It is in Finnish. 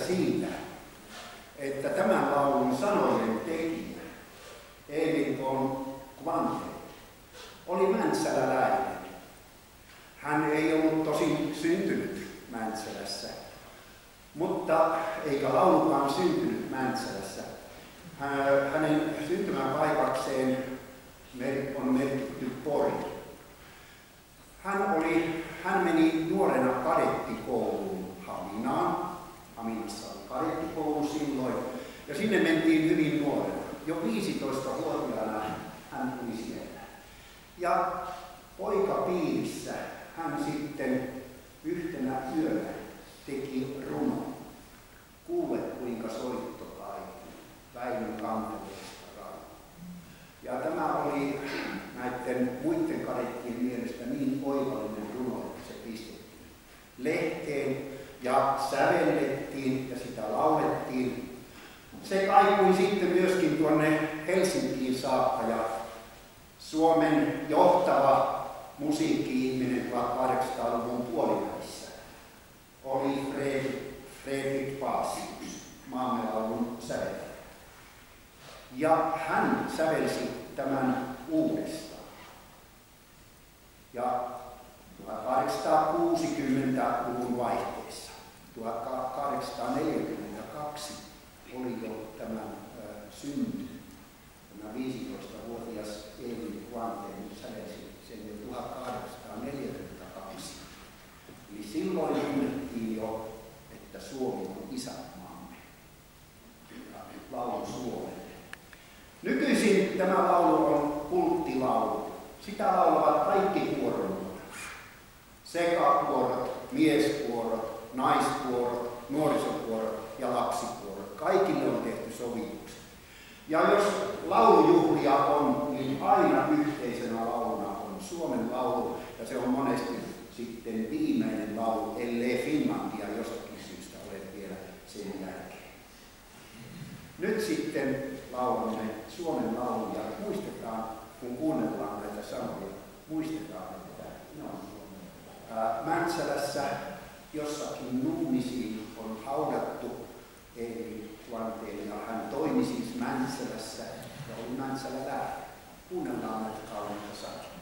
siitä, että tämän laulun sanojen tekijä Emil von Quanten oli mäntsäläläinen. Hän ei ollut tosin syntynyt Mäntsälässä, mutta eikä laulukaan syntynyt Mäntsälässä. Hänen syntymäpaikakseen on merkitty Pori. Hän meni nuorena kadettikouluun Haminaan. Haminassa oli kadettikoulu silloin. Ja sinne mentiin hyvin nuorena. Jo 15-vuotiaana hän tuli siellä. Ja poikapiirissä hän sitten yhtenä yönä teki runon. Kuule kuinka soitto kaikki, Väinön Kanteleesta rauha. Ja tämä oli näiden muiden kadettien mielestä niin oivallinen runo, että se pistettiin lehteen ja sävellettiin ja sitä laulettiin. Se kaikui sitten myöskin tuonne Helsinkiin saakka ja Suomen johtava musiikki-ihminen 1800-luvun puolivälissä oli Fredrik Paasius, maamme laulun säveltäjä. Ja hän sävelsi tämän uudestaan. Ja 1860-luvun vaihteessa, 1842 oli jo tämän synty. Tämä 15-vuotias Emil Quanten sävelsi sen jo 1842. Eli silloin tunnettiin jo, että Suomi on isänmaamme ja laulu Suomelle. Nykyisin tämä laulu on kulttilaulu. Sitä laulavat kaikki kuoromuodot. Sekakuorot, mieskuorot, naiskuorot, nuorisokuorot ja lapsikuorot. Kaikille on tehty sovitukset. Ja jos laulujuhlia on, niin aina yhteisenä lauluna on Suomen laulu. Ja se on monesti sitten viimeinen laulu, ellei Finlandia jostakin syystä ole vielä sen jälkeen. Nyt sitten laulamme Suomen laulun ja muistetaan, kun kuunnellaan näitä sanoja, muistetaan, että no, Mäntsälässä jossakin Nummisiin on haudattu Emil Quanten ja hän toimi siis Mäntsälässä ja oli mäntsäläläinen. Kuunnellaan näitä kauniita sanoja.